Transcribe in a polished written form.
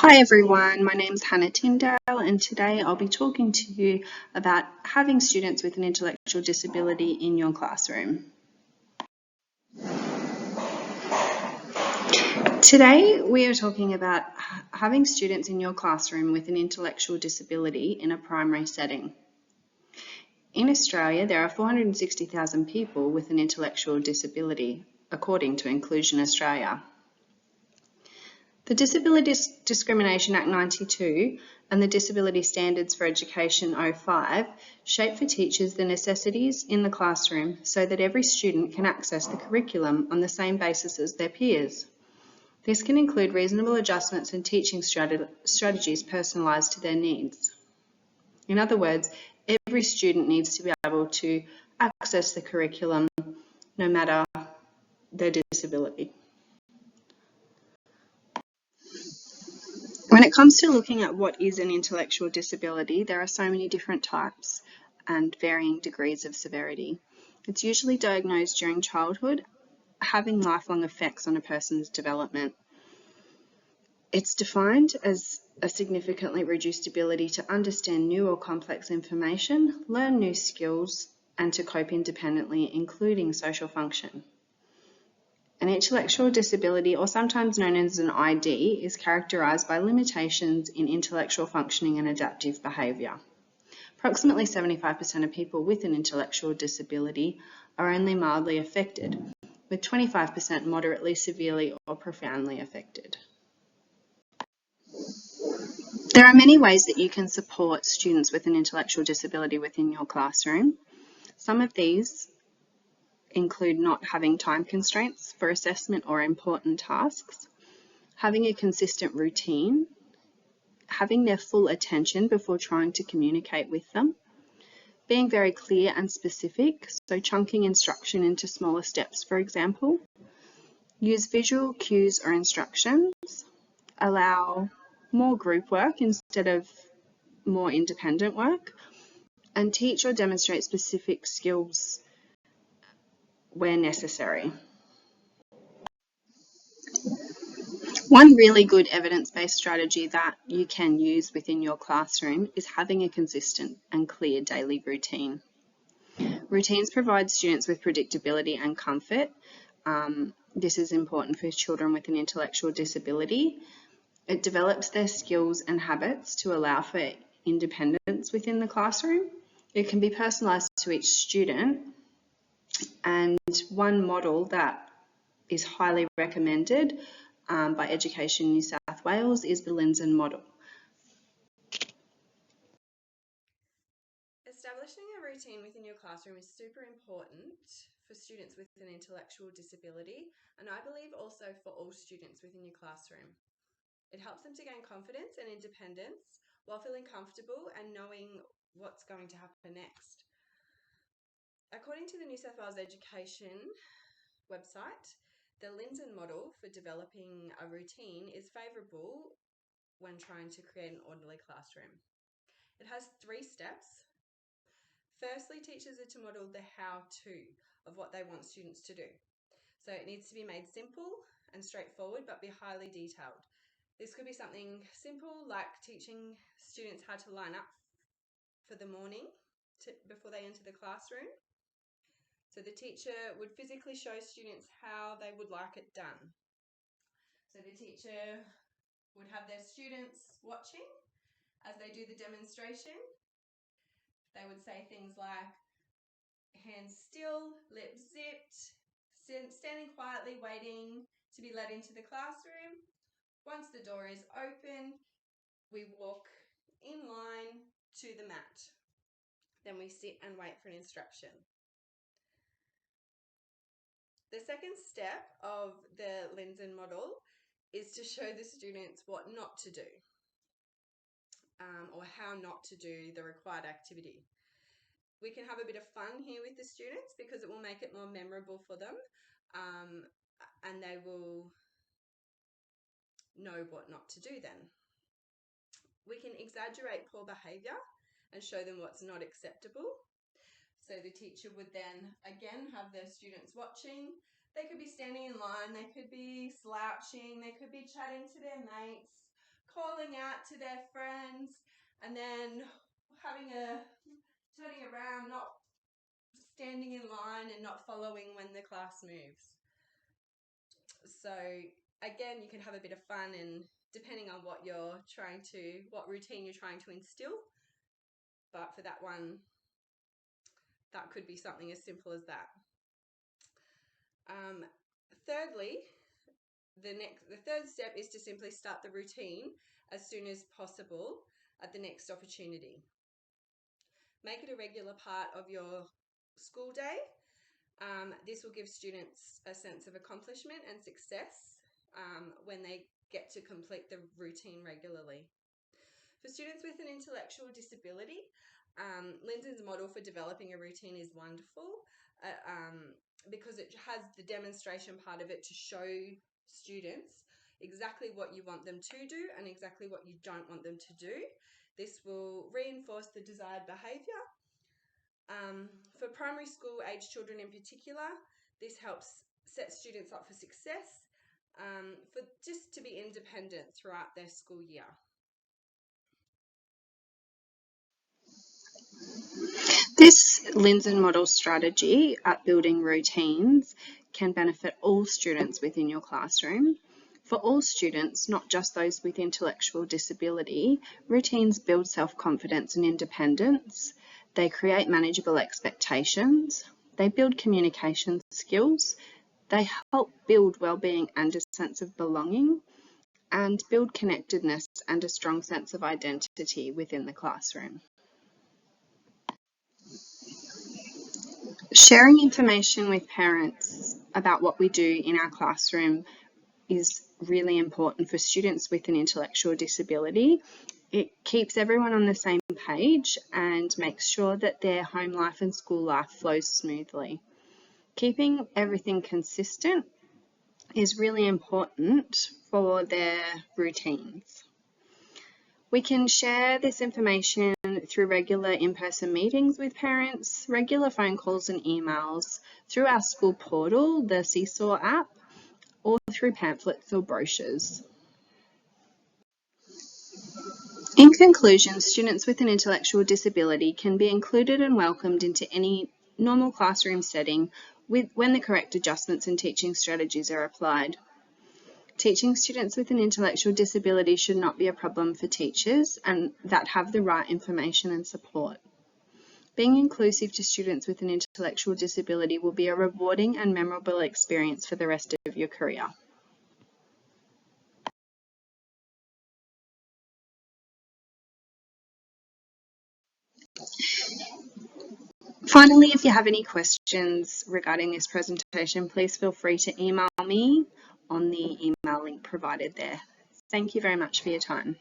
Hi everyone, my name's Hannah Tindale and today I'll be talking to you about having students with an intellectual disability in your classroom. Today we are talking about having students in your classroom with an intellectual disability in a primary setting. In Australia, there are 460,000 people with an intellectual disability, according to Inclusion Australia. The Disability Discrimination Act 92 and the Disability Standards for Education 05 shape for teachers the necessities in the classroom so that every student can access the curriculum on the same basis as their peers. This can include reasonable adjustments and teaching strategies personalised to their needs. In other words, every student needs to be able to access the curriculum no matter their disability. When it comes to looking at what is an intellectual disability, there are so many different types and varying degrees of severity. It's usually diagnosed during childhood, having lifelong effects on a person's development. It's defined as a significantly reduced ability to understand new or complex information, learn new skills, and to cope independently, including social function. An intellectual disability, or sometimes known as an ID, is characterised by limitations in intellectual functioning and adaptive behaviour. Approximately 75% of people with an intellectual disability are only mildly affected, with 25% moderately, severely, or profoundly affected. There are many ways that you can support students with an intellectual disability within your classroom. Some of these include not having time constraints for assessment or important tasks, having a consistent routine, having their full attention before trying to communicate with them, being very clear and specific, so chunking instruction into smaller steps, for example, use visual cues or instructions, allow more group work instead of more independent work, and teach or demonstrate specific skills where necessary. One really good evidence-based strategy that you can use within your classroom is having a consistent and clear daily routine. Routines provide students with predictability and comfort. This is important for children with an intellectual disability. It develops their skills and habits to allow for independence within the classroom. It can be personalised to each student, and one model that is highly recommended by Education New South Wales is the Lindsay model. Establishing a routine within your classroom is super important for students with an intellectual disability, and I believe also for all students within your classroom. It helps them to gain confidence and independence while feeling comfortable and knowing what's going to happen next. According to the New South Wales Education website, the Lindsay model for developing a routine is favourable when trying to create an orderly classroom. It has 3 steps. Firstly, teachers are to model the how-to of what they want students to do. So it needs to be made simple and straightforward, but be highly detailed. This could be something simple like teaching students how to line up for the morning before they enter the classroom. So the teacher would physically show students how they would like it done. So the teacher would have their students watching as they do the demonstration. They would say things like, hands still, lips zipped, standing quietly waiting to be led into the classroom. Once the door is open, we walk in line to the mat. Then we sit and wait for an instruction. The second step of the Lindsay model is to show the students what not to do, or how not to do the required activity. We can have a bit of fun here with the students because it will make it more memorable for them, and they will know what not to do then. We can exaggerate poor behaviour and show them what's not acceptable. So the teacher would then again have their students watching. They could be standing in line, they could be slouching, they could be chatting to their mates, calling out to their friends, and then turning around, not standing in line and not following when the class moves. So again, you can have a bit of fun, and depending on what routine you're trying to instill. But for that one, that could be something as simple as that. Thirdly, the third step is to simply start the routine as soon as possible at the next opportunity. Make it a regular part of your school day. This will give students a sense of accomplishment and success when they get to complete the routine regularly. For students with an intellectual disability, Lyndon's model for developing a routine is wonderful because it has the demonstration part of it to show students exactly what you want them to do and exactly what you don't want them to do. This will reinforce the desired behaviour. For primary school age children in particular, this helps set students up for success, for just to be independent throughout their school year. This Lindsay model strategy at building routines can benefit all students within your classroom. For all students, not just those with intellectual disability, routines build self-confidence and independence. They create manageable expectations. They build communication skills. They help build well-being and a sense of belonging, and build connectedness and a strong sense of identity within the classroom. Sharing information with parents about what we do in our classroom is really important for students with an intellectual disability. It keeps everyone on the same page and makes sure that their home life and school life flows smoothly. Keeping everything consistent is really important for their routines. We can share this information through regular in-person meetings with parents, regular phone calls and emails, through our school portal, the Seesaw app, or through pamphlets or brochures. In conclusion, students with an intellectual disability can be included and welcomed into any normal classroom setting when the correct adjustments and teaching strategies are applied. Teaching students with an intellectual disability should not be a problem for teachers and that have the right information and support. Being inclusive to students with an intellectual disability will be a rewarding and memorable experience for the rest of your career. Finally, if you have any questions regarding this presentation, please feel free to email me on the email link provided there. Thank you very much for your time.